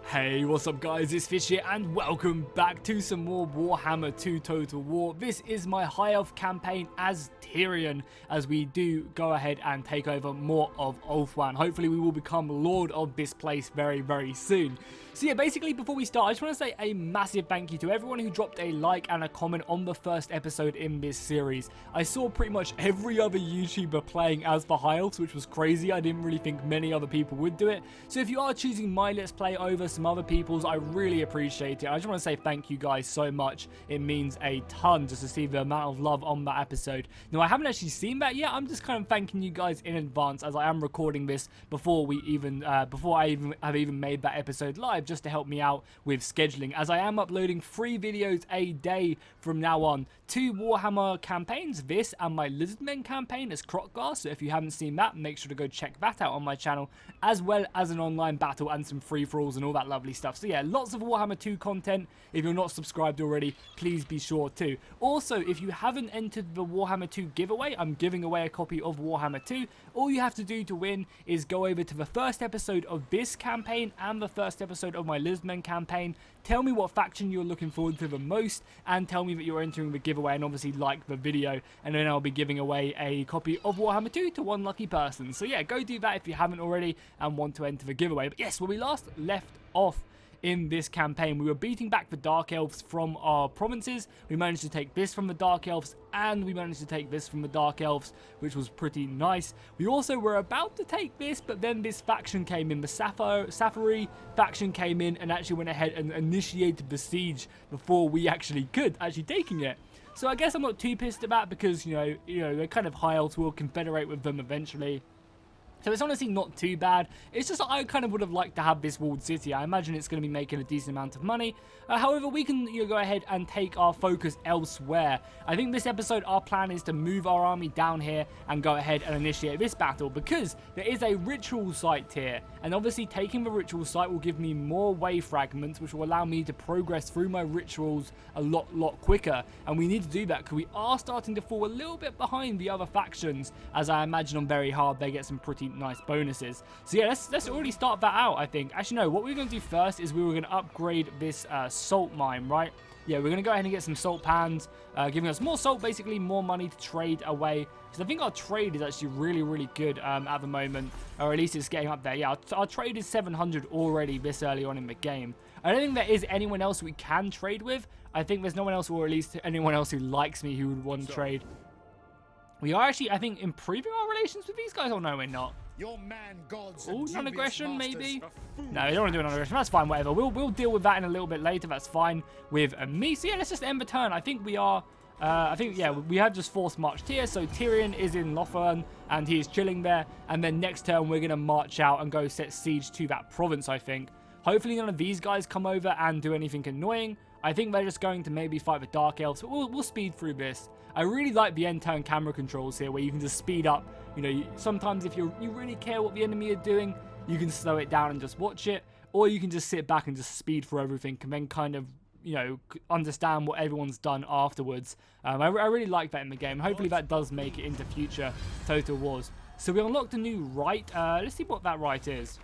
Hey, what's up guys, it's Fish here and welcome back to some more Warhammer 2 Total War. This is my High Elf campaign as Tyrion, as we do go ahead and take over more of Ulthuan. Hopefully we will become Lord of this place very, very soon. So yeah, basically before we start, I just want to say a massive thank you to everyone who dropped a like and a comment on the first episode in this series. I saw pretty much every other YouTuber playing as the High Elves, which was crazy. I didn't really think many other people would do it. So if you are choosing my Let's Play over some other people's, I really appreciate it. I just want to say thank you guys so much. It means a ton just to see the amount of love on that episode. Now, I haven't actually seen that yet. I'm just kind of thanking you guys in advance as I am recording this before I even have even made that episode live, just to help me out with scheduling, as I am uploading 3 videos a day from now on. 2 Warhammer campaigns, this and my Lizardmen campaign as Crocgar, so if you haven't seen that, make sure to go check that out on my channel, as well as an online battle and some free-for-alls and all that lovely stuff. So yeah, lots of Warhammer 2 content. If you're not subscribed already, please be sure to. Also, if you haven't entered the Warhammer 2 giveaway, I'm giving away a copy of Warhammer 2. All you have to do to win is go over to the first episode of this campaign and the first episode of my Lizardmen campaign. Tell me what faction you're looking forward to the most, and tell me that you're entering the giveaway, and obviously like the video, and then I'll be giving away a copy of Warhammer 2 to one lucky person. So yeah, go do that if you haven't already and want to enter the giveaway. But yes, when we last left off in this campaign, we were beating back the Dark Elves from our provinces. We managed to take this from the Dark Elves, and we managed to take this from the Dark Elves, which was pretty nice. We also were about to take this, but then this faction came in. The Safari faction came in and actually went ahead and initiated the siege before we actually could taking it. So I guess I'm not too pissed about, because you know they're kind of High Elves. Will confederate with them eventually. So it's honestly not too bad. It's just that I kind of would have liked to have this walled city. I imagine it's going to be making a decent amount of money. However, we can go ahead and take our focus elsewhere. I think this episode, our plan is to move our army down here and go ahead and initiate this battle, because there is a ritual site here. And obviously taking the ritual site will give me more way fragments, which will allow me to progress through my rituals a lot quicker. And we need to do that because we are starting to fall a little bit behind the other factions, as I imagine on Very Hard they get some pretty nice bonuses. So yeah, let's already start that out, I think. Actually, no, what we're going to do first is we were going to upgrade this salt mine, right? Yeah, we're going to go ahead and get some salt pans, giving us more salt, basically more money to trade away. Because I think our trade is actually really good at the moment, or at least it's getting up there. Yeah, our trade is 700 already this early on in the game. I don't think there is anyone else we can trade with. I think there's no one else, or at least anyone else who likes me who would want to trade. We are actually, I think, improving our relations with these guys. Oh, no, we're not. Oh, non-aggression, maybe? No, they don't want to do a non-aggression. That's fine, whatever. We'll deal with that in a little bit later. That's fine with me. So, yeah, let's just end the turn. I think we are... yeah, we have just forced marched here. So, Tyrion is in Lothern, and he is chilling there. And then next turn, we're going to march out and go set siege to that province, I think. Hopefully, none of these guys come over and do anything annoying. I think they're just going to maybe fight the Dark Elves, but we'll speed through this. I really like the end turn camera controls here, where you can just speed up. You know, sometimes if you really care what the enemy are doing, you can slow it down and just watch it, or you can just sit back and just speed through everything, and then kind of, you know, understand what everyone's done afterwards. I really like that in the game. Hopefully that does make it into future Total Wars. So we unlocked a new right. Let's see what that right is.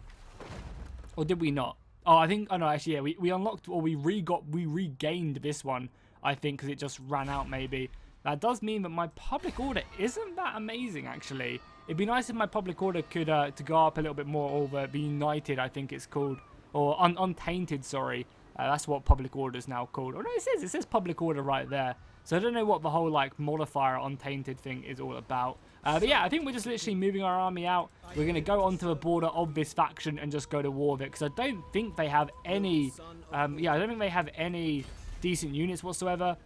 Or did we not? Oh, I think, oh no, actually, yeah, we unlocked, or we regained this one, I think, because it just ran out, maybe. That does mean that my public order isn't that amazing, actually. It'd be nice if my public order could to go up a little bit more, or be united, I think it's called, or untainted, sorry. That's what public order is now called. Oh no, it says public order right there. So I don't know what the whole like modifier untainted thing is all about. But yeah, I think we're just literally moving our army out. We're going to go onto the border of this faction and just go to war with it, because I don't think they have any, I don't think they have any decent units whatsoever.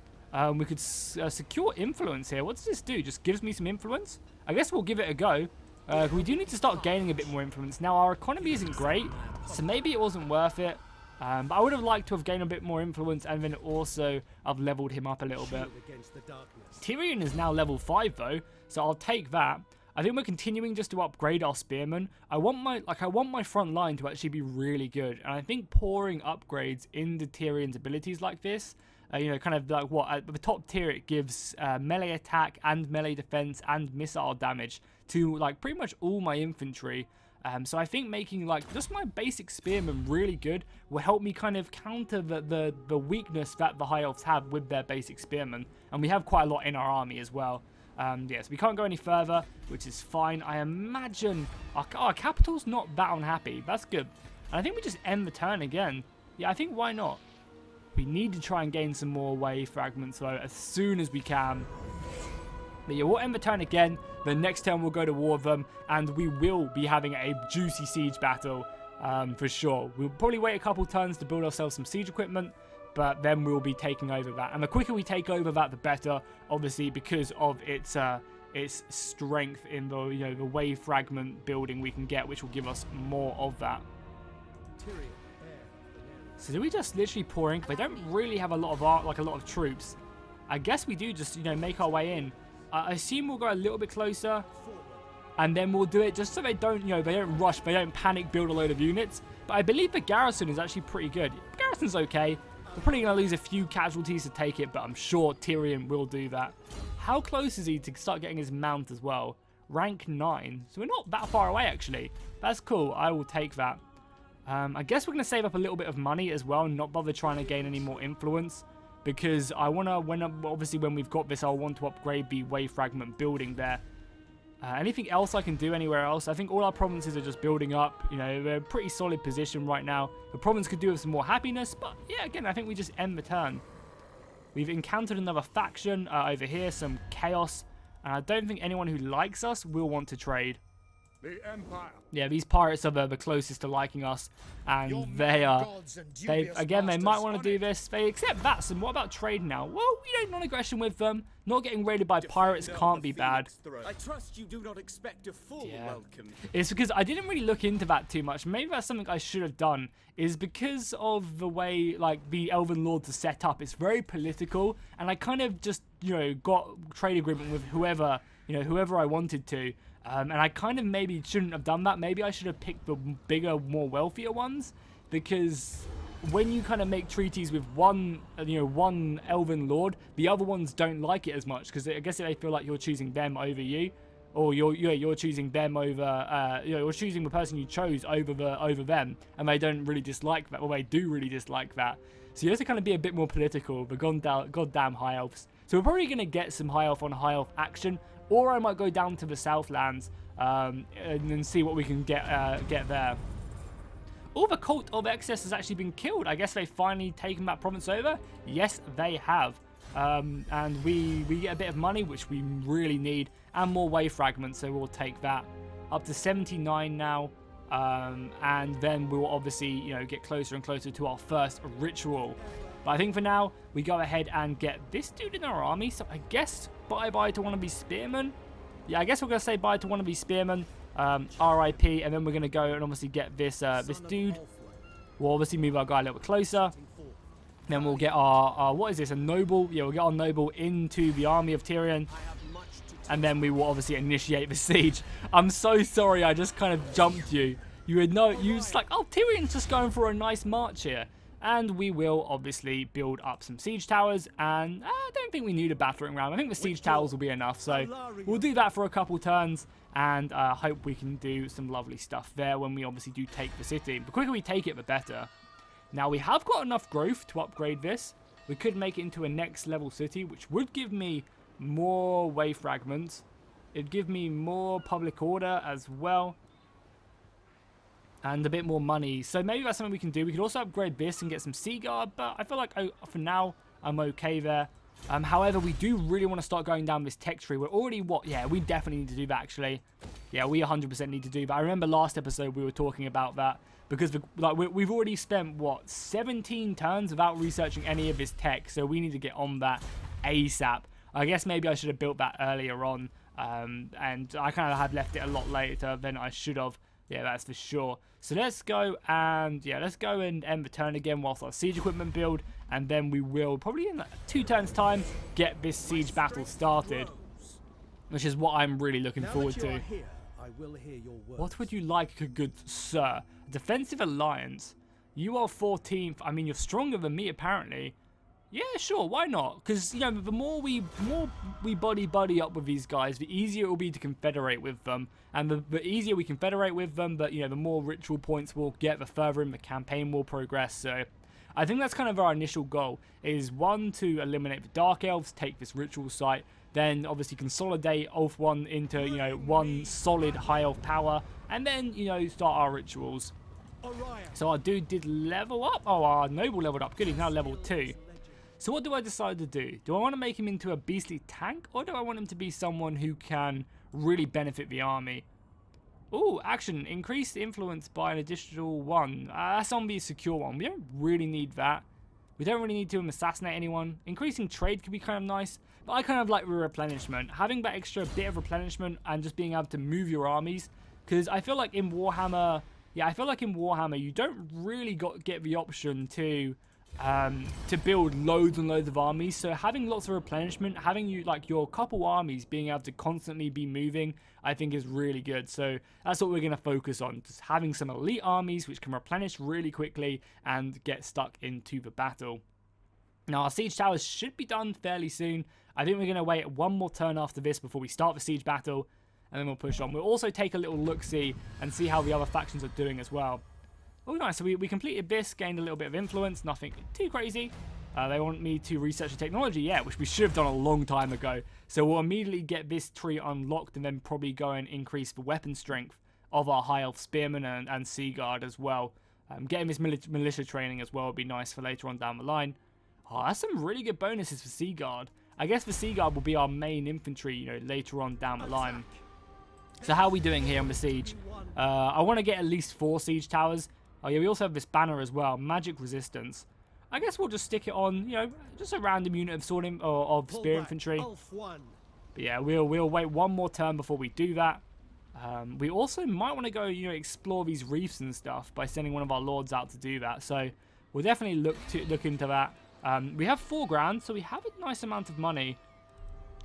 We could secure influence here. What does this do? Just gives me some influence? I guess we'll give it a go. We do need to start gaining a bit more influence. Now, our economy isn't great, so maybe it wasn't worth it. But I would have liked to have gained a bit more influence, and then also I've leveled him up a little bit. Tyrion is now level 5 though, so I'll take that. I think we're continuing just to upgrade our spearmen. I want my front line to actually be really good, and I think pouring upgrades into Tyrion's abilities like this, you know, kind of like what at the top tier it gives melee attack and melee defense and missile damage to like pretty much all my infantry. So I think making like just my basic spearmen really good will help me kind of counter the weakness that the high elves have with their basic spearmen. And we have quite a lot in our army as well. Yes, we can't go any further, which is fine. I imagine our capital's not that unhappy. That's good. And I think we just end the turn again. Yeah, I think why not? We need to try and gain some more wave fragments though as soon as we can. But yeah, we'll end the turn again. The next turn we'll go to war with them, and we will be having a juicy siege battle for sure. We'll probably wait a couple turns to build ourselves some siege equipment, but then we'll be taking over that. And the quicker we take over that, the better, obviously, because of its strength in the the wave fragment building we can get, which will give us more of that. So do we just literally pour in? They don't really have a lot of a lot of troops. I guess we do just make our way in. I assume we'll go a little bit closer, and then we'll do it just so they don't they don't rush, they don't panic build a load of units. But I believe the garrison is actually pretty good. The garrison's okay. We're probably going to lose a few casualties to take it, but I'm sure Tyrion will do that. How close is he to start getting his mount as well? Rank 9. So we're not that far away, actually. That's cool. I will take that. I guess we're going to save up a little bit of money as well, not bother trying to gain any more influence. Because I want to, obviously when we've got this, I'll want to upgrade the wave fragment building there. Anything else I can do anywhere else? I think all our provinces are just building up. They're in a pretty solid position right now. The province could do with some more happiness, but yeah, again, I think we just end the turn. We've encountered another faction over here, some chaos. And I don't think anyone who likes us will want to trade. The Empire. Yeah, these pirates are the closest to liking us, and they might want to do this. They accept that. So what about trade now? Well, non-aggression with them. Not getting raided by pirates can't be bad. I trust you do not expect a full welcome. It's because I didn't really look into that too much. Maybe that's something I should have done. Is because of the way the Elven Lords are set up. It's very political, and I kind of just got trade agreement with whoever I wanted to. And I kind of maybe shouldn't have done that. Maybe I should have picked the bigger, more wealthier ones, because when you kind of make treaties with one Elven Lord, the other ones don't like it as much, because I guess they feel like you're choosing them over you, or you're choosing them over you're choosing the person you chose over them, and they don't really dislike that, or they do really dislike that. So you have to kind of be a bit more political. The goddamn high elves. So we're probably going to get some high elf on high elf action. Or I might go down to the Southlands and then see what we can get there. Oh, the Cult of Excess has actually been killed. I guess they've finally taken that province over. Yes, they have. And we get a bit of money, which we really need, and more wave fragments, so we'll take that. Up to 79 now. And then we'll obviously, get closer and closer to our first ritual. But I think for now, we go ahead and get this dude in our army. So I guess bye-bye to one of these spearmen. Yeah, I guess we're going to say bye to one of these spearmen. RIP. And then we're going to go and obviously get this this dude. We'll obviously move our guy a little bit closer. Then we'll get our what is this? A noble? Yeah, we'll get our noble into the army of Tyrion. And then we will obviously initiate the siege. I'm so sorry, I just kind of jumped you. You would know, you was like, oh, Tyrion's just going for a nice march here. And we will obviously build up some siege towers, and I don't think we need a battering ram. I think the siege towers will be enough, so we'll do that for a couple turns, and hope we can do some lovely stuff there when we obviously do take the city. The quicker we take it, the better. Now, we have got enough growth to upgrade this. We could make it into a next level city, which would give me more wave fragments. It'd give me more public order as well. And a bit more money. So maybe that's something we can do. We could also upgrade this and get some Sea Guard, but I feel like for now I'm okay there. However, we do really want to start going down this tech tree. We're already yeah, we definitely need to do that actually. Yeah, we 100% need to do that. I remember last episode we were talking about that because we've already spent what 17 turns without researching any of this tech, so we need to get on that ASAP. I guess maybe I should have built that earlier on, and I kind of have left it a lot later than I should have. Yeah, that's for sure. So let's go and end the turn again whilst our siege equipment build, and then we will probably in 2 turns time get this siege battle started, which is what I'm really looking forward to. What would you like, good sir? Defensive alliance. You are 14th. I mean, you're stronger than me apparently. Yeah, sure, why not? Because, you know, the more we buddy up with these guys, the easier it will be to confederate with them. And the easier we confederate with them, the, you know, the more ritual points we'll get, the further in the campaign will progress. So I think that's kind of our initial goal, is one, to eliminate the Dark Elves, take this ritual site, then obviously consolidate Elf 1 into, you know, one solid high elf power, and then, you know, start our rituals. So our dude did level up. Oh, our noble leveled up. Good, he's now level 2. So what do I decide to do? Do I want to make him into a beastly tank, or do I want him to be someone who can really benefit the army? Ooh, action. Increased influence by an additional 1. That's on the secure one. We don't really need that. We don't really need to assassinate anyone. Increasing trade could be kind of nice, but I kind of like the replenishment. Having that extra bit of replenishment and just being able to move your armies, because I feel like in Warhammer, you don't really get the option to build loads and loads of armies. So having lots of replenishment, having your couple armies being able to constantly be moving, I think is really good. So that's what we're going to focus on, just having some elite armies which can replenish really quickly and get stuck into the battle. Now our siege towers should be done fairly soon. I think we're going to wait one more turn after this before we start the siege battle, and then we'll push on. We'll also take a little look-see and see how the other factions are doing as well. Oh, nice. So we completed this, gained a little bit of influence. Nothing too crazy. They want me to research the technology, yeah, which we should have done a long time ago. So we'll immediately get this tree unlocked and then probably go and increase the weapon strength of our High Elf Spearmen and Sea Guard as well. Getting this militia training as well would be nice for later on down the line. Oh, that's some really good bonuses for Sea Guard. I guess the Sea Guard will be our main infantry, you know, later on down the line. So how are we doing here on the siege? I want to get at least 4 siege towers. Oh yeah, we also have this banner as well, magic resistance. I guess we'll just stick it on, you know, just a random unit of of spear infantry. But yeah, we'll wait one more turn before we do that. We also might want to go, you know, explore these reefs and stuff by sending one of our lords out to do that. So we'll definitely look into that. We have 4 grand, so we have a nice amount of money.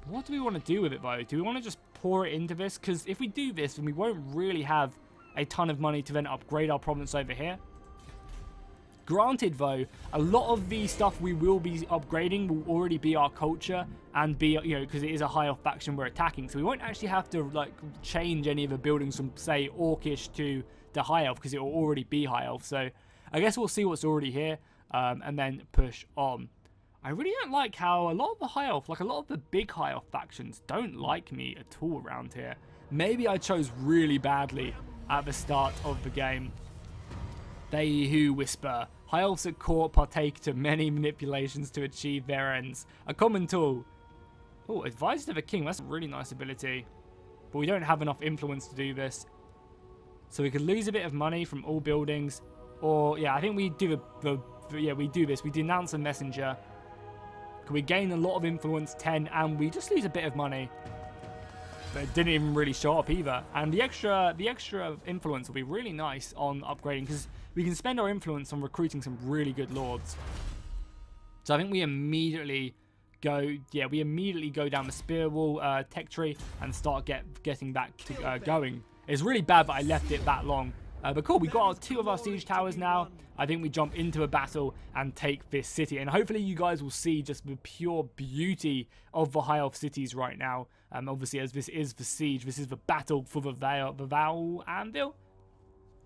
What do we want to do with it though? Do we want to just pour it into this? Because if we do this, then we won't really have a ton of money to then upgrade our province over here. Granted though, a lot of the stuff we will be upgrading will already be our culture and be, you know, because it is a high elf faction we're attacking, so we won't actually have to like change any of the buildings from say Orcish to the high elf because it will already be high elf. So I guess we'll see what's already here and then push on. I really don't like how a lot of the high elf, like a lot of the big high elf factions, don't like me at all around here. Maybe I chose really badly at the start of the game. They who whisper. High elves at court partake to many manipulations to achieve their ends. A common tool. Oh, advisor to the king. That's a really nice ability. But we don't have enough influence to do this. So we could lose a bit of money from all buildings. Or, yeah, I think we do we do this. We denounce a messenger. We gain a lot of influence, 10, and we just lose a bit of money. But it didn't even really show up either. And the extra influence will be really nice on upgrading because we can spend our influence on recruiting some really good lords. So I think we immediately go down the spear wall tech tree and start getting back to going. It's really bad that I left it that long. But cool, we got 2 of our siege towers now. I think we jump into a battle and take this city. And hopefully you guys will see just the pure beauty of the high elf cities right now. Obviously, as this is the siege, this is the battle for the Vowel Anvil.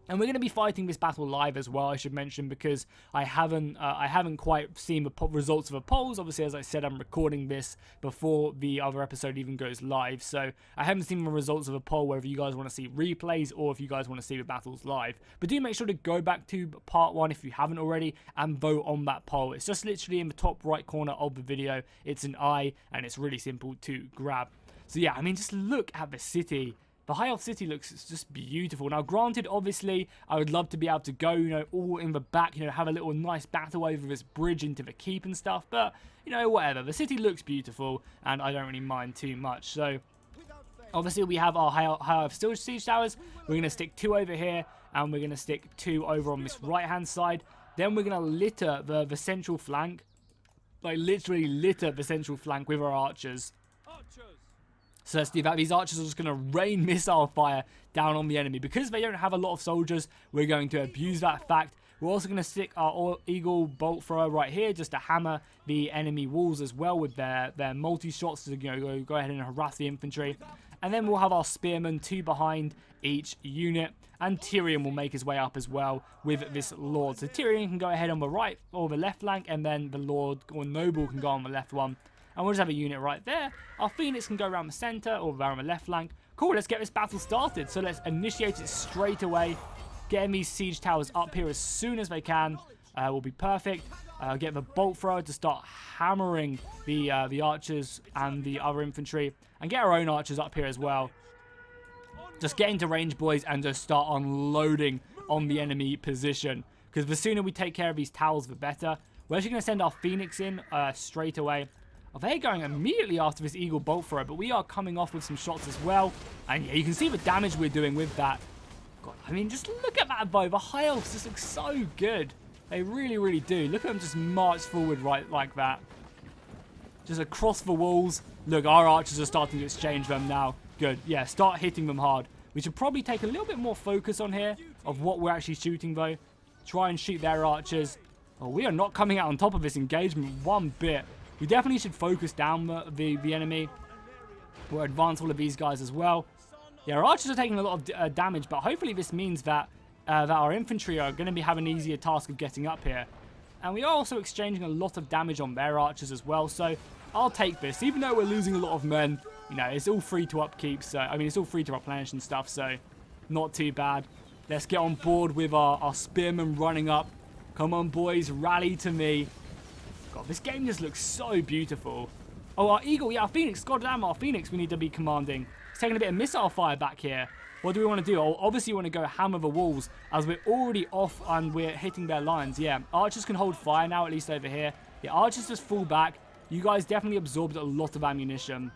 And we're going to be fighting this battle live as well, I should mention, because I haven't quite seen the results of the polls. Obviously, as I said, I'm recording this before the other episode even goes live, so I haven't seen the results of a poll, whether you guys want to see replays or if you guys want to see the battles live. But do make sure to go back to part 1 if you haven't already and vote on that poll. It's just literally in the top right corner of the video. It's an eye, and it's really simple to grab. So yeah, I mean, just look at the city. The High Elf City looks just beautiful. Now, granted, obviously, I would love to be able to go, you know, all in the back, you know, have a little nice battle over this bridge into the keep and stuff. But, you know, whatever. The city looks beautiful, and I don't really mind too much. So, obviously, we have our High Elf Siege Towers. We're going to stick 2 over here, and we're going to stick 2 over on this right-hand side. Then we're going to litter the central flank. Like, literally litter the central flank with our archers. So let's do that. These archers are just going to rain missile fire down on the enemy. Because they don't have a lot of soldiers, we're going to abuse that fact. We're also going to stick our eagle bolt thrower right here just to hammer the enemy walls as well with their multi-shots to go ahead and harass the infantry. And then we'll have our spearmen, 2 behind each unit. And Tyrion will make his way up as well with this Lord. So Tyrion can go ahead on the right or the left flank, and then the Lord or Noble can go on the left one. And we'll just have a unit right there. Our Phoenix can go around the center or around the left flank. Cool, let's get this battle started. So let's initiate it straight away. Getting these siege towers up here as soon as they can will be perfect. Get the bolt thrower to start hammering the archers and the other infantry. And get our own archers up here as well. Just get into range, boys, and just start unloading on the enemy position. Because the sooner we take care of these towers, the better. We're actually going to send our Phoenix in straight away. They're going immediately after this Eagle Bolt Thrower, but we are coming off with some shots as well. And yeah, you can see the damage we're doing with that. God, I mean, just look at that, though. The high elves just look so good. They really, really do. Look at them just march forward right like that. Just across the walls. Look, our archers are starting to exchange them now. Good. Yeah, start hitting them hard. We should probably take a little bit more focus on here of what we're actually shooting, though. Try and shoot their archers. Oh, we are not coming out on top of this engagement one bit. We definitely should focus down the enemy. We'll advance all of these guys as well. Yeah, our archers are taking a lot of damage, but hopefully this means that our infantry are going to be having an easier task of getting up here. And we are also exchanging a lot of damage on their archers as well, so I'll take this. Even though we're losing a lot of men, you know, it's all free to upkeep, so, I mean, it's all free to replenish and stuff, so not too bad. Let's get on board with our spearmen running up. Come on, boys, rally to me. God, this game just looks so beautiful. Oh, our eagle, yeah, our phoenix. God damn, our phoenix we need to be commanding. It's taking a bit of missile fire back here. What do we want to do? Oh, obviously, we want to go hammer the walls as we're already off and we're hitting their lines. Yeah, archers can hold fire now, at least over here. Yeah, archers just fall back. You guys definitely absorbed a lot of ammunition.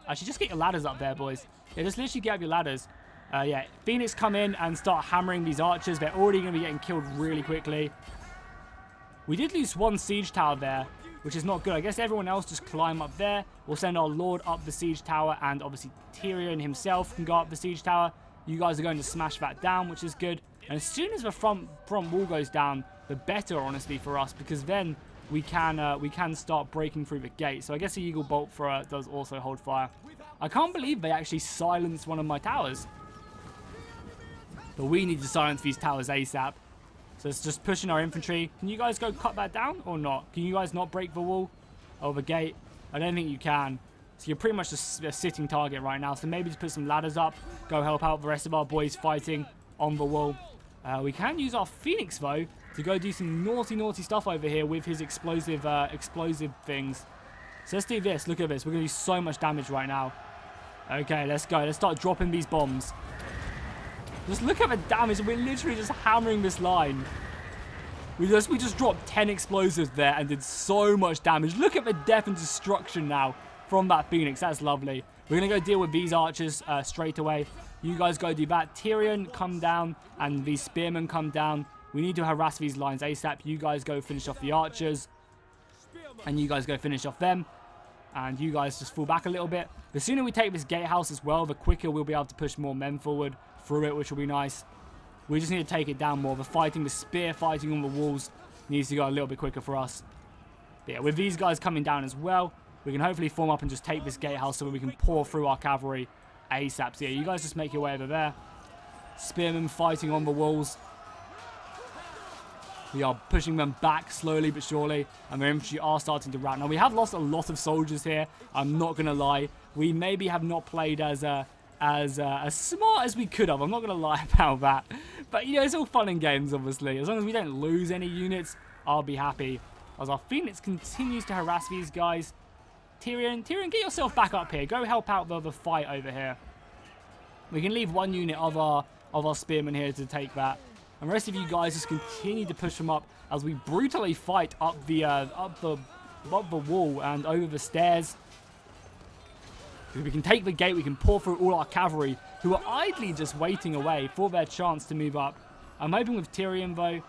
Actually, just get your ladders up there, boys. Yeah, just literally get up your ladders. Yeah, Phoenix come in and start hammering these archers. They're already going to be getting killed really quickly. We did lose one siege tower there, which is not good. I guess everyone else just climb up there. We'll send our Lord up the siege tower, and obviously Tyrion himself can go up the siege tower. You guys are going to smash that down, which is good. And as soon as the front wall goes down, the better, honestly, for us, because then we can start breaking through the gate. So I guess the Eagle Bolt Thrower does also hold fire. I can't believe they actually silenced one of my towers. But we need to silence these towers ASAP. So it's just pushing our infantry. Can you guys go cut that down or not? Can you guys not break the wall or the gate? I don't think you can. So you're pretty much just a sitting target right now. So maybe just put some ladders up. Go help out the rest of our boys fighting on the wall. We can use our Phoenix, though, to go do some naughty, naughty stuff over here with his explosive things. So let's do this. Look at this. We're going to do so much damage right now. Okay, let's go. Let's start dropping these bombs. Just look at the damage. We're literally just hammering this line. We just dropped 10 explosives there and did so much damage. Look at the death and destruction now from that Phoenix. That's lovely. We're going to go deal with these archers straight away. You guys go do that. Tyrion, come down, and these spearmen come down. We need to harass these lines ASAP. You guys go finish off the archers. And you guys go finish off them. And you guys just fall back a little bit. The sooner we take this gatehouse as well, the quicker we'll be able to push more men forward through it, which will be nice. We just need to take it down more. The fighting, the spear fighting on the walls needs to go a little bit quicker for us. But yeah, with these guys coming down as well, we can hopefully form up and just take this gatehouse so that we can pour through our cavalry ASAP. So yeah, you guys just make your way over there. Spearmen fighting on the walls. We are pushing them back slowly but surely, and their infantry are starting to rout. Now, we have lost a lot of soldiers here. I'm not going to lie. We maybe have not played as smart as we could have. I'm not going to lie about that. But, you know, it's all fun and games, obviously. As long as we don't lose any units, I'll be happy. As our Phoenix continues to harass these guys. Tyrion, get yourself back up here. Go help out the fight over here. We can leave one unit of our spearmen here to take that. And the rest of you guys just continue to push them up as we brutally fight up the wall and over the stairs. If we can take the gate, we can pour through all our cavalry, who are idly just waiting away for their chance to move up. I'm hoping with Tyrion, though.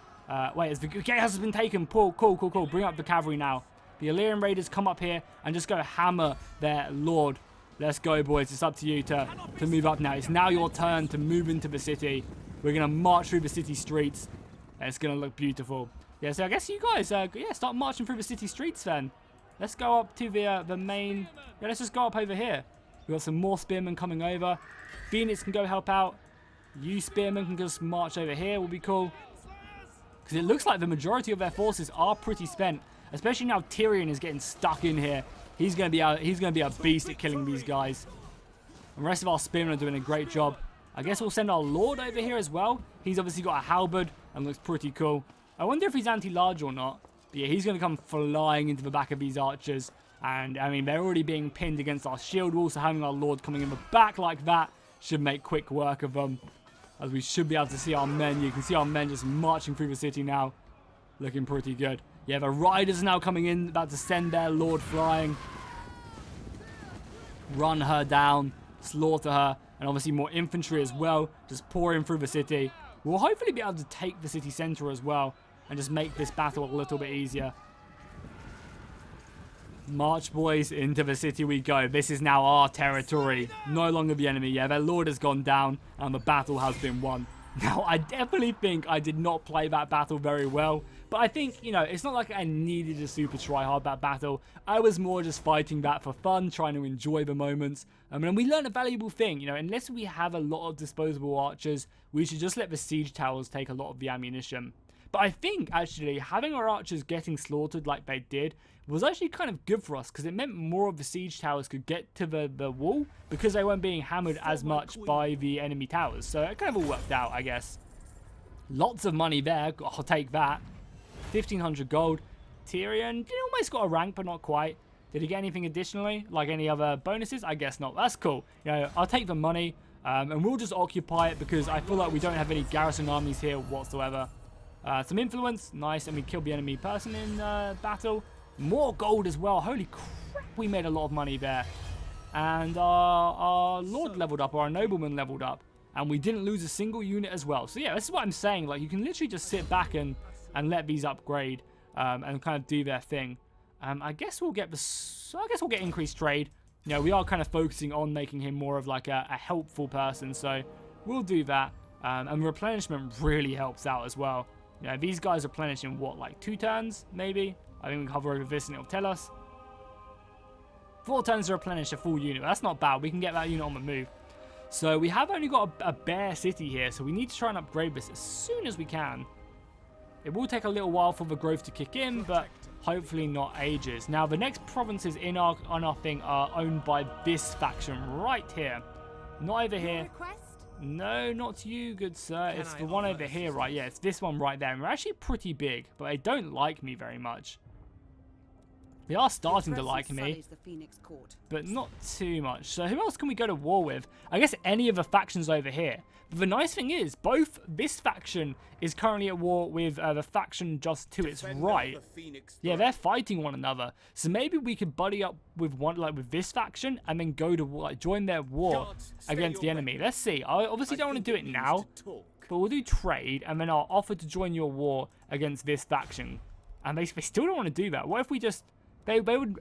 Wait, as the gatehouse has been taken. Cool. Bring up the cavalry now. The Illyrian raiders come up here and just go hammer their lord. Let's go, boys. It's up to you to move up now. It's now your turn to move into the city. We're going to march through the city streets. And it's going to look beautiful. Yeah, so I guess you guys, yeah, start marching through the city streets then. Let's go up to the main... Yeah, let's just go up over here. We've got some more spearmen coming over. Phoenix can go help out. You spearmen can just march over here. Will be cool. Because it looks like the majority of their forces are pretty spent. Especially now Tyrion is getting stuck in here. He's going to be a beast at killing these guys. And the rest of our spearmen are doing a great job. I guess we'll send our Lord over here as well. He's obviously got a halberd and looks pretty cool. I wonder if he's anti-large or not. But yeah, he's going to come flying into the back of these archers. And, I mean, they're already being pinned against our shield wall. So having our Lord coming in the back like that should make quick work of them. As we should be able to see our men. You can see our men just marching through the city now. Looking pretty good. Yeah, the riders are now coming in. About to send their Lord flying. Run her down. Slaughter her. And obviously more infantry as well. Just pouring through the city. We'll hopefully be able to take the city center as well. And just make this battle a little bit easier. March, boys, into the city we go. This is now our territory. No longer the enemy. Yeah, their Lord has gone down. And the battle has been won. Now, I definitely think I did not play that battle very well. But I think, you know, it's not like I needed to super try hard that battle. I was more just fighting that for fun, trying to enjoy the moments. And we learned a valuable thing. You know, unless we have a lot of disposable archers, we should just let the siege towers take a lot of the ammunition. But I think, actually, having our archers getting slaughtered like they did was actually kind of good for us, because it meant more of the siege towers could get to the wall, because they weren't being hammered as much by the enemy towers. So it kind of all worked out, I guess. Lots of money there. I'll take that. 1,500 gold. Tyrion, he almost got a rank, but not quite. Did he get anything additionally? Like any other bonuses? I guess not. That's cool. You know, I'll take the money, and we'll just occupy it, because I feel like we don't have any garrison armies here whatsoever. Some influence. Nice. And we killed the enemy person in battle. More gold as well. Holy crap, we made a lot of money there. And our Lord leveled up, or our nobleman leveled up. And we didn't lose a single unit as well. So yeah, this is what I'm saying. Like, you can literally just sit back and let these upgrade and kind of do their thing. I guess we'll get increased trade. You know, we are kind of focusing on making him more of like a helpful person. So we'll do that. And replenishment really helps out as well. You know, these guys replenish in what, like 2 turns, maybe? I think we can hover over this and it'll tell us. 4 turns to replenish a full unit. That's not bad. We can get that unit on the move. So we have only got a bare city here, so we need to try and upgrade this as soon as we can. It will take a little while for the growth to kick in, but hopefully not ages. Now, the next provinces on our thing are owned by this faction right here. Not over here. No, not you, good sir. It's the one over here, right? Yeah, it's this one right there. And we're actually pretty big, but they don't like me very much. They are starting to like me, but not too much. So who else can we go to war with? I guess any of the factions over here. But the nice thing is, both this faction is currently at war with the faction just to its right. Yeah, they're fighting one another. So maybe we could buddy up with with this faction and then go to war, like join their war against the enemy. Let's see. I obviously don't want to do it now, but we'll do trade, and then I'll offer to join your war against this faction. And they still don't want to do that. What if we just... They would...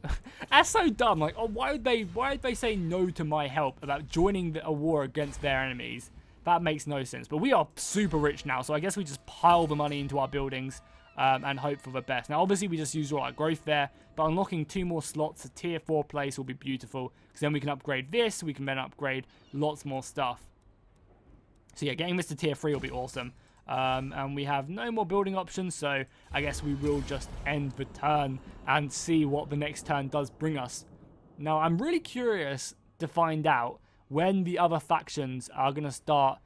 That's so dumb. Like, oh, why would they say no to my help about joining a war against their enemies? That makes no sense. But we are super rich now, so I guess we just pile the money into our buildings and hope for the best. Now, obviously, we just used all our growth there, but unlocking 2 more slots, a tier 4 place will be beautiful, because then we can upgrade this, we can then upgrade lots more stuff. So yeah, getting this to tier 3 will be awesome. And we have no more building options, so I guess we will just end the turn and see what the next turn does bring us. Now, I'm really curious to find out when the other factions are going to start.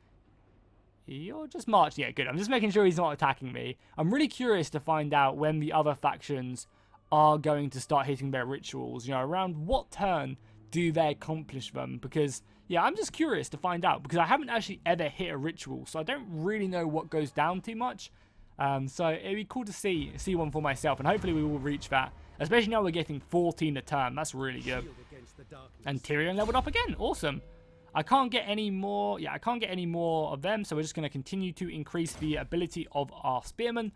You're just marching. Yeah, good. I'm just making sure he's not attacking me. I'm really curious to find out when the other factions are going to start hitting their rituals. You know, around what turn do they accomplish them? Because... yeah, I'm just curious to find out, because I haven't actually ever hit a ritual, so I don't really know what goes down too much. So it'd be cool to see one for myself, and hopefully we will reach that. Especially now we're getting 14 a turn. That's really good. And Tyrion leveled up again. Awesome. I can't get any more. Yeah, I can't get any more of them, so we're just going to continue to increase the ability of our spearmen,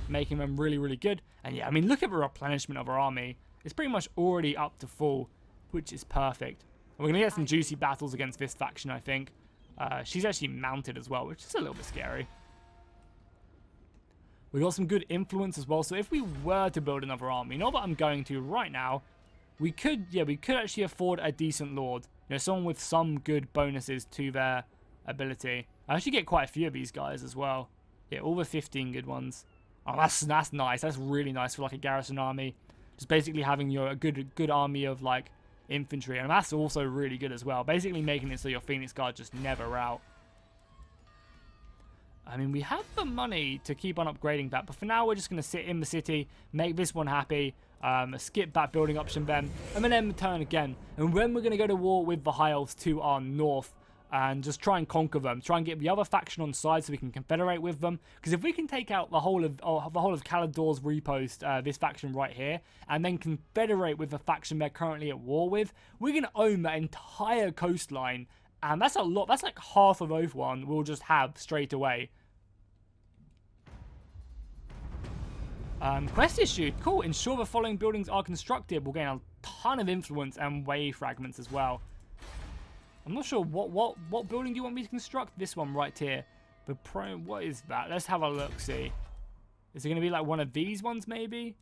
making them really, really good. And yeah, I mean, look at the replenishment of our army. It's pretty much already up to full, which is perfect. We're going to get some juicy battles against this faction, I think. She's actually mounted as well, which is a little bit scary. We got some good influence as well. So if we were to build another army, not that I'm going to right now, we could actually afford a decent lord. You know, someone with some good bonuses to their ability. I actually get quite a few of these guys as well. Yeah, all the 15 good ones. Oh, that's nice. That's really nice for like a garrison army. Just basically having a good army of like infantry, and that's also really good as well. Basically making it so your Phoenix Guard just never out. I mean, we have the money to keep on upgrading that, but for now we're just going to sit in the city, make this one happy, skip that building option then, and then end the turn again. And then we're going to go to war with the High Elves to our north, and just try and conquer them, try and get the other faction on side so we can confederate with them. Because if we can take out the whole of Calador's repost, this faction right here, and then confederate with the faction they're currently at war with, we're going to own that entire coastline. And that's a lot. That's like half of Oath-1 we'll just have straight away. Quest issued. Cool. Ensure the following buildings are constructed. We'll gain a ton of influence and wave fragments as well. I'm not sure what building do you want me to construct? This one right here. But what is that? Let's have a look. See. Is it going to be like one of these ones maybe?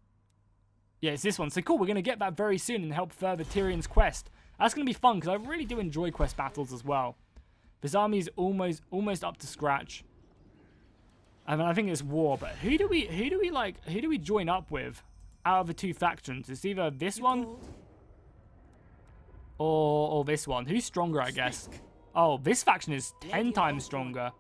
Yeah, it's this one. So cool. We're going to get that very soon and help further Tyrion's quest. That's going to be fun because I really do enjoy quest battles as well. This army is almost up to scratch. I mean, I think it's war, but who do we join up with out of the two factions? It's either this one or this one. Who's stronger, I guess? Oh, this faction is 10 times stronger.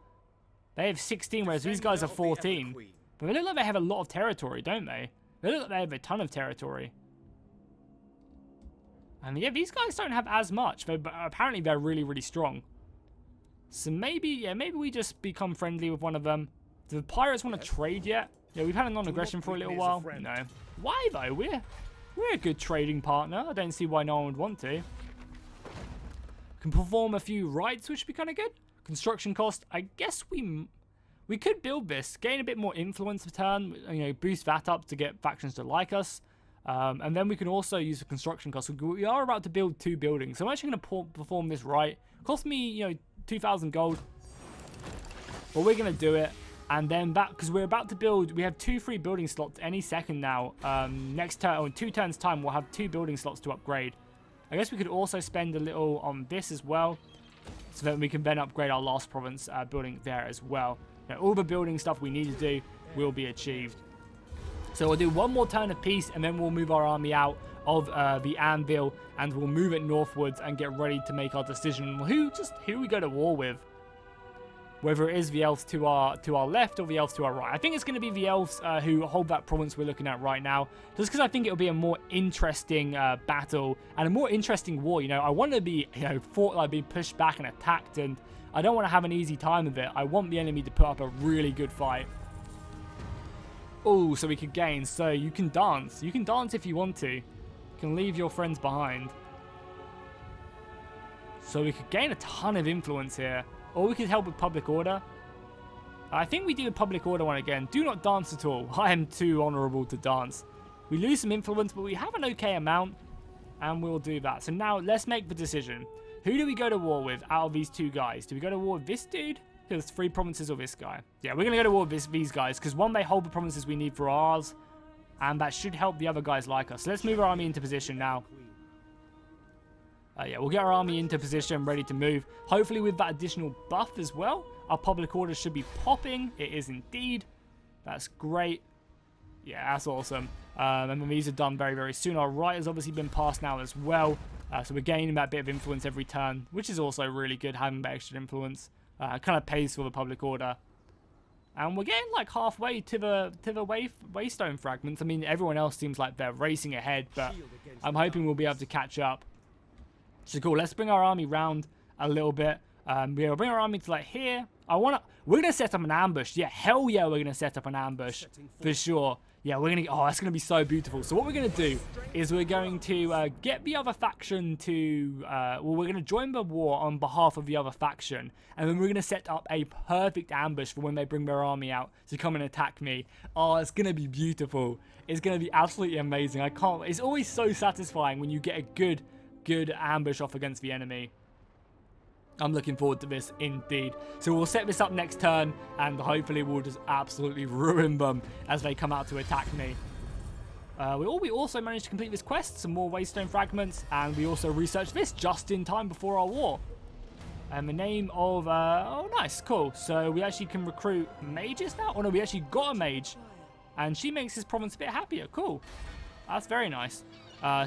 They have 16, whereas these guys are 14. But they look like they have a lot of territory, don't they? They look like they have a ton of territory. And yeah, these guys don't have as much, but apparently they're really, really strong. So maybe we just become friendly with one of them. Do the pirates want to trade yet? Yeah, we've had a non-aggression for a little while. No. Why though? We're a good trading partner. I don't see why no one would want to. Can perform a few rites, which would be kind of good. Construction cost. I guess we could build this, gain a bit more influence per turn. You know, boost that up to get factions to like us. And then we can also use the construction cost. We are about to build 2 buildings, so I'm actually going to perform this right. Cost me, you know, 2,000 gold, but we're going to do it. And then that, because we're about to build, we have 2 free building slots any second now. Next turn, or in 2 turns time, we'll have 2 building slots to upgrade. I guess we could also spend a little on this as well, so that we can then upgrade our last province building there as well. You know, all the building stuff we need to do will be achieved. So we'll do one more turn of peace, and then we'll move our army out of the anvil, and we'll move it northwards and get ready to make our decision who we go to war with. Whether it is the elves to our left or the elves to our right. I think it's going to be the elves who hold that province we're looking at right now. Just because I think it'll be a more interesting battle and a more interesting war. You know, I want to be fought like being pushed back and attacked, and I don't want to have an easy time of it. I want the enemy to put up a really good fight. Oh, so we could gain. So you can dance. You can dance if you want to. You can leave your friends behind. So we could gain a ton of influence here. Or we could help with public order. I think we do the public order one again. Do not dance at all. I am too honourable to dance. We lose some influence, but we have an okay amount. And we'll do that. So now let's make the decision. Who do we go to war with out of these 2 guys? Do we go to war with this dude? There's 3 provinces, or this guy? Yeah, we're going to go to war with these guys. Because one, they hold the provinces we need for ours. And that should help the other guys like us. So let's move our army into position now. Yeah, we'll get our army into position, ready to move. Hopefully with that additional buff as well. Our public order should be popping. It is indeed. That's great. Yeah, that's awesome. And then these are done very, very soon. Our right has obviously been passed now as well. So we're gaining that bit of influence every turn, which is also really good, having that extra influence. Kind of pays for the public order. And we're getting like halfway to the waystone fragments. I mean, everyone else seems like they're racing ahead, but I'm hoping we'll be able to catch up. So cool, let's bring our army round a little bit. We'll bring our army to like here. We're going to set up an ambush. Yeah, hell yeah, we're going to set up an ambush for sure. Yeah, we're going to, that's going to be so beautiful. So what we're going to do is we're going to get the other faction to, we're going to join the war on behalf of the other faction. And then we're going to set up a perfect ambush for when they bring their army out to come and attack me. Oh, it's going to be beautiful. It's going to be absolutely amazing. It's always so satisfying when you get a good ambush off against the enemy. I'm looking forward to this indeed. So we'll set this up next turn, and hopefully we'll just absolutely ruin them as they come out to attack me. We also managed to complete this quest, some more waystone fragments, and we also researched this just in time before our war. And the name of, oh nice, cool. So we actually can recruit mages now? Oh no, we actually got a mage. And she makes this province a bit happier, cool. That's very nice.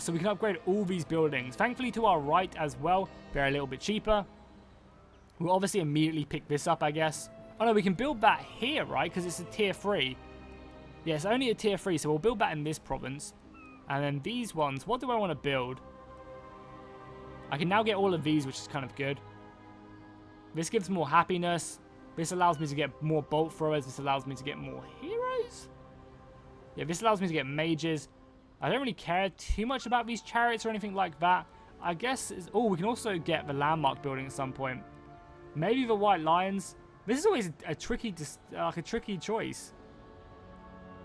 So we can upgrade all these buildings. Thankfully to our right as well, they're a little bit cheaper. We'll obviously immediately pick this up, I guess. Oh no, we can build that here, right? Because it's a tier 3. Yeah, it's only a tier 3, so we'll build that in this province. And then these ones, what do I want to build? I can now get all of these, which is kind of good. This gives more happiness. This allows me to get more bolt throwers. This allows me to get more heroes. Yeah, this allows me to get mages. I don't really care too much about these chariots or anything like that. I guess, oh, we can also get the landmark building at some point. Maybe the white lions. This is always a tricky choice.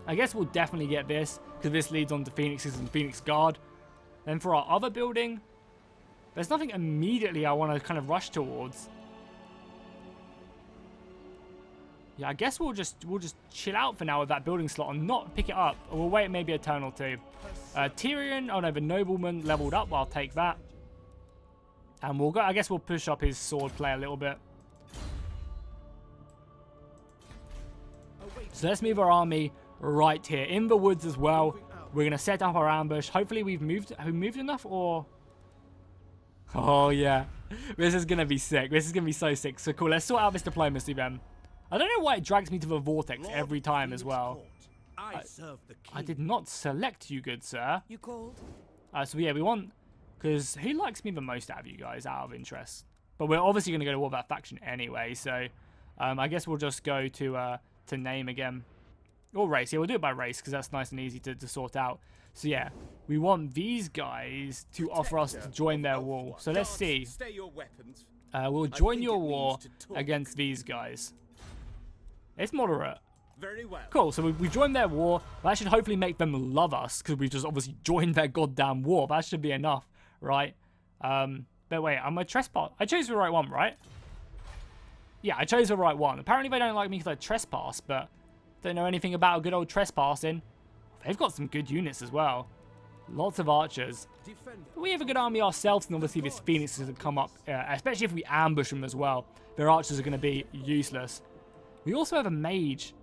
I guess we'll definitely get this, because this leads on to Phoenixes and Phoenix Guard. Then for our other building, there's nothing immediately I want to kind of rush towards. Yeah, I guess we'll just chill out for now with that building slot and not pick it up. Or we'll wait maybe a turn or two. Tyrion, oh no, the nobleman leveled up. I'll take that. And we'll go. I guess we'll push up his sword play a little bit. So let's move our army right here in the woods as well. We're gonna set up our ambush. Hopefully we've moved enough, or oh yeah, this is gonna be sick. This is gonna be so sick. So cool. Let's sort out this diplomacy then. I don't know why it drags me to the vortex every time as well. I did not select you, good sir. You called? So yeah, we want, because who likes me the most out of you guys, out of interest? But we're obviously going to go to war with that faction anyway, so I guess we'll just go to name again. Or race. Yeah, we'll do it by race, because that's nice and easy to sort out. So yeah, we want these guys to offer us to join their war. So let's see. We'll join your war against these guys. It's moderate. Very well. Cool, so we joined their war. That should hopefully make them love us, because we've just obviously joined their goddamn war. That should be enough, right? But wait, I'm a trespass. I chose the right one, right? Yeah, I chose the right one. Apparently they don't like me because I trespass, but don't know anything about good old trespassing. They've got some good units as well. Lots of archers. But we have a good army ourselves, and obviously this Phoenix is going to come up, especially if we ambush them as well. Their archers are going to be useless. We also have a mage.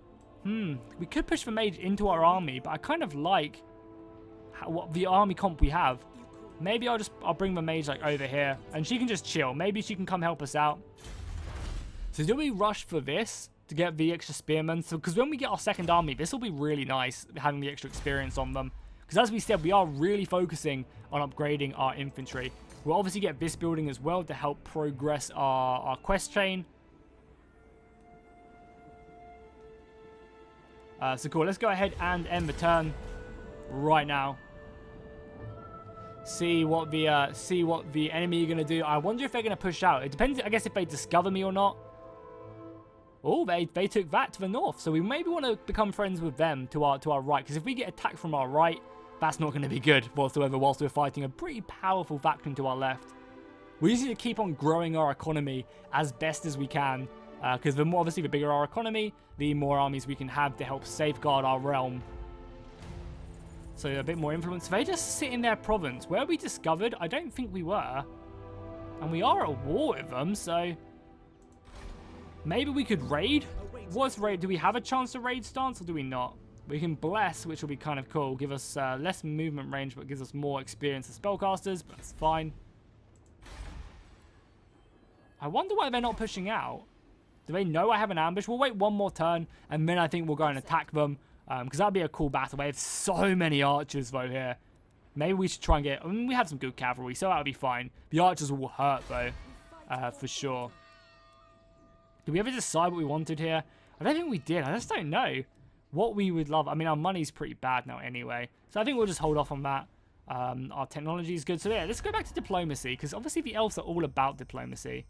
We could push the mage into our army, but I kind of like what the army comp we have. Maybe I'll bring the mage like over here, and she can just chill. Maybe she can come help us out. So do we rush for this to get the extra spearmen? So because when we get our second army, this will be really nice having the extra experience on them. Because as we said, we are really focusing on upgrading our infantry. We'll obviously get this building as well to help progress our quest chain. So cool, let's go ahead and end the turn right now. See what the enemy are going to do. I wonder if they're going to push out. It depends, I guess, if they discover me or not. Oh, they took that to the north. So we maybe want to become friends with them to our right. Because if we get attacked from our right, that's not going to be good whatsoever whilst we're fighting a pretty powerful faction to our left. We just need to keep on growing our economy as best as we can. Because obviously the bigger our economy, the more armies we can have to help safeguard our realm. So a bit more influence. They just sit in their province. Where we discovered? I don't think we were. And we are at war with them, so maybe we could raid? What's raid? Do we have a chance to raid stance or do we not? We can bless, which will be kind of cool. Give us less movement range, but gives us more experience as spellcasters, but that's fine. I wonder why they're not pushing out. Do they know I have an ambush? We'll wait one more turn, and then I think we'll go and attack them. Because that'd be a cool battle. They have so many archers, though, here. Maybe we should try and get... I mean, we have some good cavalry, so that'll be fine. The archers will hurt, though, for sure. Did we ever decide what we wanted here? I don't think we did. I just don't know what we would love. I mean, our money's pretty bad now anyway. So I think we'll just hold off on that. Our technology is good. So yeah, let's go back to diplomacy, because obviously the elves are all about diplomacy.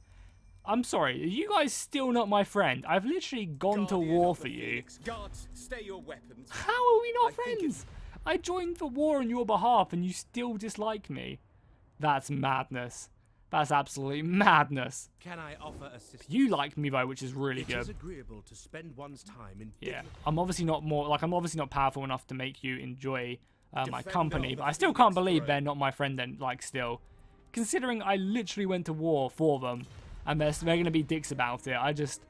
I'm sorry, are you guys still not my friend? I've literally gone to war for you. Guards, stay your weapons. How are we not friends? I joined the war on your behalf and you still dislike me. That's madness. That's absolutely madness. Can I offer assistance? You like me though, which is really It is good. agreeable to spend one's time in Yeah, I'm obviously not powerful enough to make you enjoy my Defender company, of but the I still can't Phoenix believe throne. they're not my friend then, like, still. Considering I literally went to war for them, and they're going to be dicks about it. I just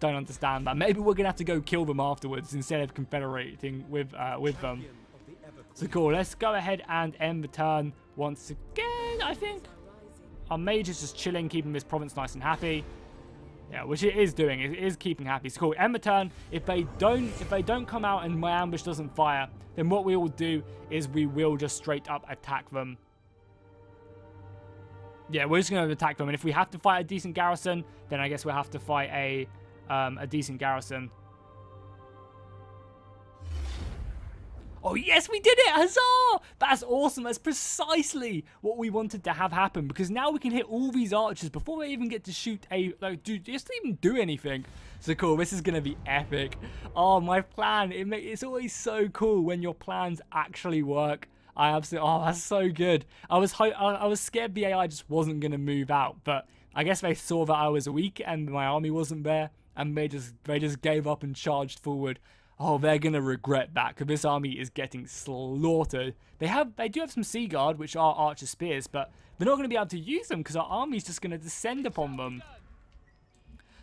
don't understand that. Maybe we're going to have to go kill them afterwards instead of confederating with them. Champion of the ever So cool, let's go ahead and end the turn once again, I think. Our mage is just chilling, keeping this province nice and happy. Yeah, which it is doing. It is keeping happy. So cool, end the turn. If they don't come out and my ambush doesn't fire, then what we will do is we will just straight up attack them. Yeah, we're just going to attack them. And if we have to fight a decent garrison, then I guess we'll have to fight a decent garrison. Oh, yes, we did it! Huzzah! That's awesome. That's precisely what we wanted to have happen. Because now we can hit all these archers before they even get to shoot just even do anything. So cool. This is going to be epic. Oh, my plan. It's always so cool when your plans actually work. Oh, that's so good. I was scared the AI just wasn't going to move out. But I guess they saw that I was weak and my army wasn't there. And they just gave up and charged forward. Oh, they're going to regret that because this army is getting slaughtered. They do have some Sea Guard, which are archer spears, but they're not going to be able to use them because our army's just going to descend upon them.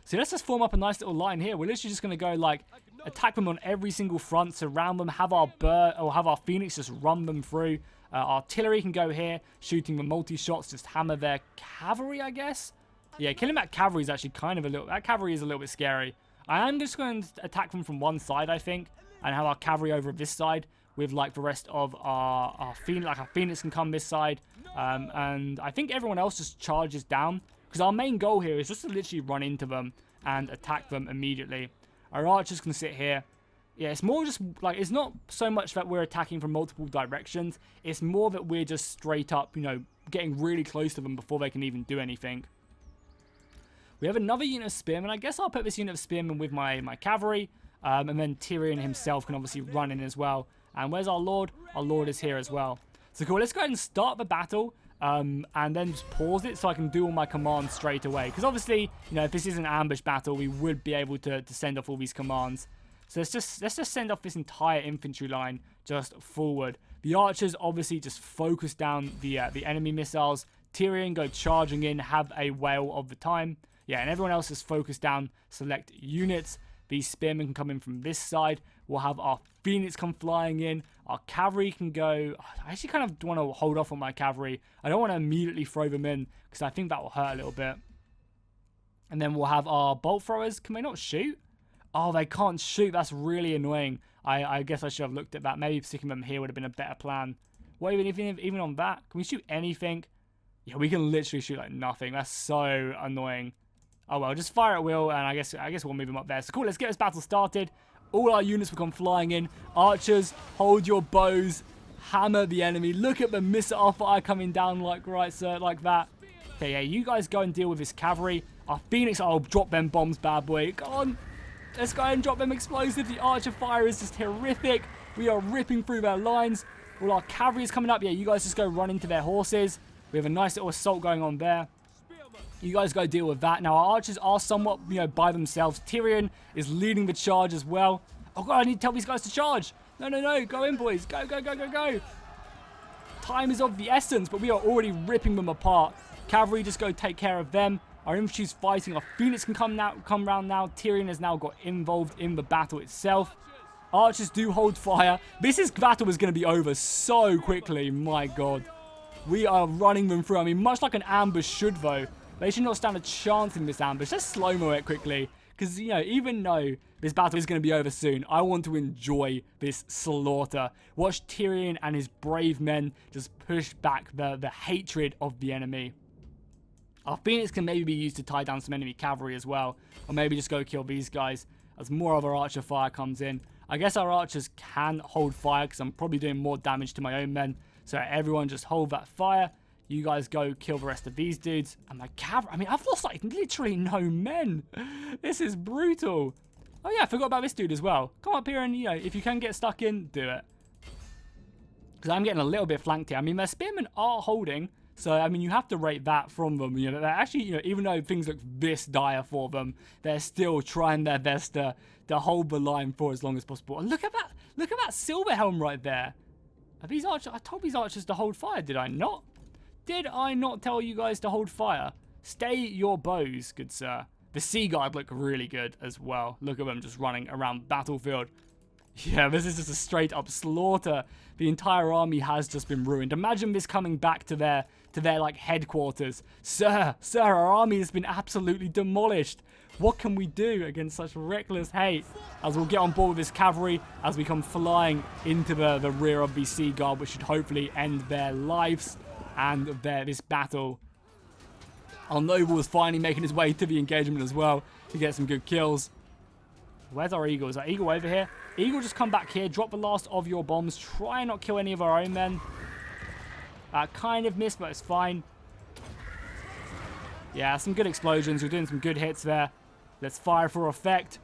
So let's just form up a nice little line here. We're literally just going to go, like, attack them on every single front, surround them, have our Phoenix just run them through. Artillery can go here, shooting the multi-shots, just hammer their cavalry, I guess. Yeah, killing that cavalry is actually that cavalry is a little bit scary. I am just going to attack them from one side, I think, and have our cavalry over this side with, like, the rest of our Phoenix. Like, our Phoenix can come this side, and I think everyone else just charges down because our main goal here is just to literally run into them and attack them immediately. Our archers can sit here. Yeah, it's more just, like, it's not so much that we're attacking from multiple directions. It's more that we're just straight up, getting really close to them before they can even do anything. We have another unit of spearmen. I guess I'll put this unit of spearmen with my cavalry. And then Tyrion himself can obviously run in as well. And where's our lord? Our lord is here as well. So cool, let's go ahead and start the battle. And then just pause it so I can do all my commands straight away. Because obviously, if this is an ambush battle, we would be able to send off all these commands. So let's just send off this entire infantry line just forward. The archers obviously just focus down the enemy missiles. Tyrion go charging in, have a whale of the time. Yeah, and everyone else is focused down, select units. These spearmen can come in from this side. We'll have our Phoenix come flying in. Our cavalry can go... I actually kind of want to hold off on my cavalry. I don't want to immediately throw them in because I think that will hurt a little bit. And then we'll have our bolt throwers. Can they not shoot? Oh, they can't shoot. That's really annoying. I guess I should have looked at that. Maybe sticking them here would have been a better plan. Well, even on that, can we shoot anything? Yeah, we can literally shoot like nothing. That's so annoying. Oh well, just fire at will, and I guess we'll move them up there. So cool, let's get this battle started. All our units will come flying in. Archers, hold your bows, hammer the enemy. Look at the missile fire coming down like right, sir, like that. Okay, yeah, you guys go and deal with this cavalry. Our Phoenix, oh, drop them bombs, bad boy. Go on, let's go ahead and drop them explosives. The archer fire is just horrific. We are ripping through their lines. All our cavalry is coming up. Yeah, you guys just go run into their horses. We have a nice little assault going on there. You guys go deal with that. Now, our archers are somewhat, by themselves. Tyrion is leading the charge as well. Oh, God, I need to tell these guys to charge. No, no, no. Go in, boys. Go, go, go, go, go. Time is of the essence, but we are already ripping them apart. Cavalry, just go take care of them. Our infantry's fighting. Our Phoenix can come round now. Tyrion has now got involved in the battle itself. Archers do hold fire. This battle is going to be over so quickly. My God. We are running them through. I mean, much like an ambush should, though. They should not stand a chance in this ambush. Let's slow-mo it quickly. Because, even though this battle is going to be over soon, I want to enjoy this slaughter. Watch Tyrion and his brave men just push back the hatred of the enemy. Our Phoenix can maybe be used to tie down some enemy cavalry as well. Or maybe just go kill these guys as more of our archer fire comes in. I guess our archers can hold fire because I'm probably doing more damage to my own men. So everyone just hold that fire. You guys go kill the rest of these dudes. And my cavalry... I mean, I've lost, like, literally no men. This is brutal. Oh, yeah, I forgot about this dude as well. Come up here and, if you can get stuck in, do it. Because I'm getting a little bit flanked here. I mean, their spearmen are holding. So, I mean, you have to rate that from them. You know, they're actually, you know, even though things look this dire for them, they're still trying their best to hold the line for as long as possible. And look at that silver helm right there. Are these archers? I told these archers to hold fire, did I not? Did I not tell you guys to hold fire? Stay your bows, good sir. The Sea Guard look really good as well. Look at them just running around the battlefield. Yeah, this is just a straight up slaughter. The entire army has just been ruined. Imagine this coming back to their like headquarters. Sir, our army has been absolutely demolished. What can we do against such reckless hate? As we'll get on board with this cavalry as we come flying into the rear of the Sea Guard, which should hopefully end their lives and this battle. Our noble is finally making his way to the engagement as well to get some good kills. Where's our eagle? Is our eagle over here? Eagle, just come back here. Drop the last of your bombs. Try and not kill any of our own men. Kind of missed, but it's fine. Yeah, some good explosions. We're doing some good hits there. Let's fire for effect.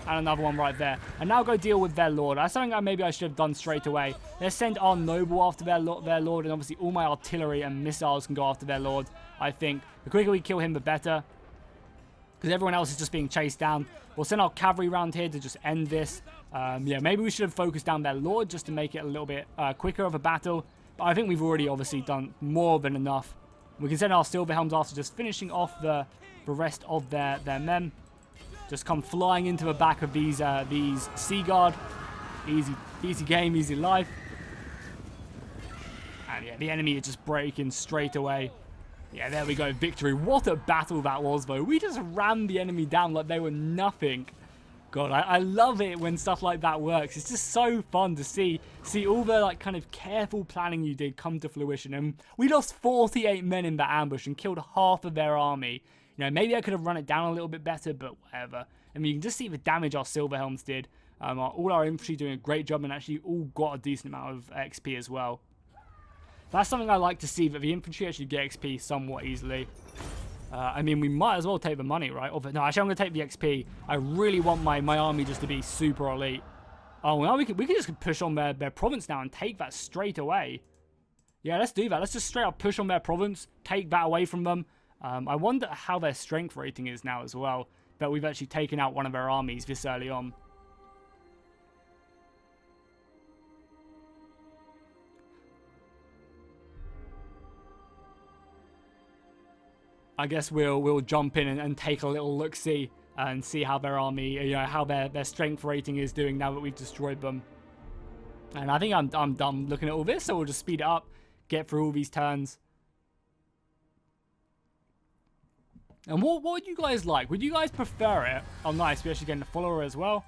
And another one right there. And now go deal with their lord. That's something that maybe I should have done straight away. Let's send our noble after their lord. And obviously all my artillery and missiles can go after their lord. I think the quicker we kill him, the better. Because everyone else is just being chased down. We'll send our cavalry around here to just end this. Yeah, maybe we should have focused down their lord just to make it a little bit quicker of a battle. But I think we've already obviously done more than enough. We can send our silver helms after just finishing off the rest of their men. Just come flying into the back of these Sea Guard. Easy game, easy life. And yeah, the enemy is just breaking straight away. Yeah, there we go, victory. What a battle that was, though. We just rammed the enemy down like they were nothing. God, I love it when stuff like that works. It's just so fun to see all the like kind of careful planning you did come to fruition. And we lost 48 men in that ambush and killed half of their army. You know, maybe I could have run it down a little bit better, but whatever. I mean, you can just see the damage our silver helms did. All our infantry doing a great job and actually all got a decent amount of XP as well. That's something I like to see, that the infantry actually get XP somewhat easily. I mean, we might as well take the money, right? No, actually, I'm going to take the XP. I really want my army just to be super elite. Oh, now we can just push on their province now and take that straight away. Yeah, let's do that. Let's just straight up push on their province, take that away from them. I wonder how their strength rating is now as well, that we've actually taken out one of their armies this early on. I guess we'll jump in and take a little look-see and see how their army, you know, how their strength rating is doing now that we've destroyed them. And I think I'm done looking at all this, so we'll just speed it up, get through all these turns. And what would you guys like? Would you guys prefer it? Oh, nice, we're actually getting a follower as well.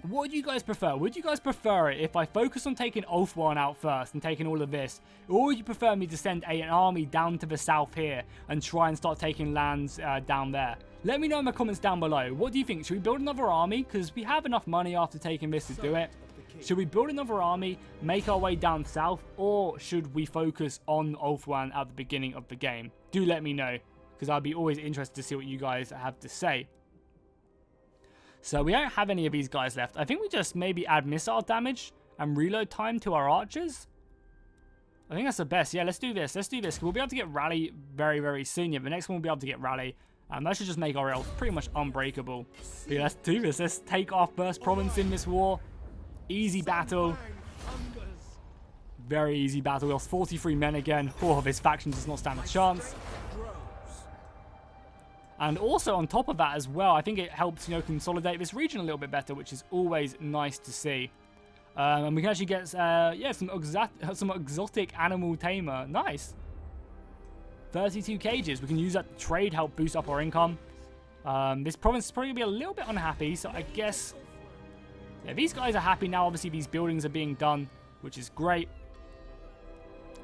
What would you guys prefer? Would you guys prefer it if I focus on taking Ulthuan out first and taking all of this? Or would you prefer me to send an army down to the south here and try and start taking lands down there? Let me know in the comments down below. What do you think? Should we build another army? Because we have enough money after taking this to do it. Should we build another army, make our way down south? Or should we focus on Ulthuan at the beginning of the game? Do let me know, because I'd be always interested to see what you guys have to say. So we don't have any of these guys left. I think we just maybe add missile damage and reload time to our archers. I think that's the best. Yeah, let's do this. Let's do this. We'll be able to get rally very, very soon. Yeah, the next one we'll be able to get rally. That should just make our elves pretty much unbreakable. But yeah, let's do this. Let's take our first province in this war. Easy battle. Very easy battle. We lost 43 men again. Oh, this faction does not stand a chance. And also on top of that as well, I think it helps, you know, consolidate this region a little bit better, which is always nice to see. And we can actually get, yeah, some exotic animal tamer. Nice. 32 cages. We can use that to trade, help boost up our income. This province is probably going to be a little bit unhappy, so I guess, yeah, these guys are happy now. Obviously, these buildings are being done, which is great.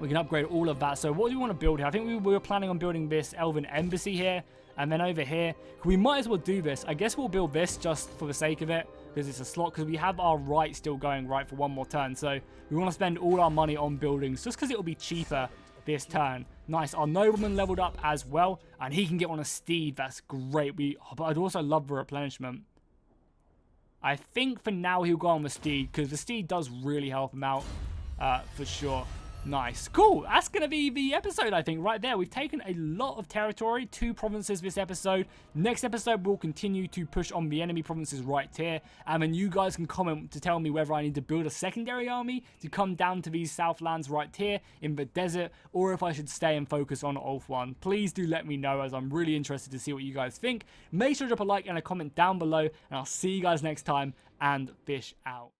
We can upgrade all of that. So what do we want to build here? I think we were planning on building this Elven Embassy here. And then over here, we might as well do this. I guess we'll build this just for the sake of it, because it's a slot, because we have our right still going right for one more turn. So we want to spend all our money on buildings just because it will be cheaper this turn. Nice. Our nobleman leveled up as well, and he can get on a steed. That's great. But I'd also love the replenishment. I think for now he'll go on the steed, because the steed does really help him out. for sure. Nice. Cool. That's going to be the episode, I think, right there. We've taken a lot of territory, 2 provinces this episode. Next episode, we'll continue to push on the enemy provinces right here. And then you guys can comment to tell me whether I need to build a secondary army to come down to these southlands right here in the desert, or if I should stay and focus on Ulf 1. Please do let me know, as I'm really interested to see what you guys think. Make sure to drop a like and a comment down below, and I'll see you guys next time, and fish out.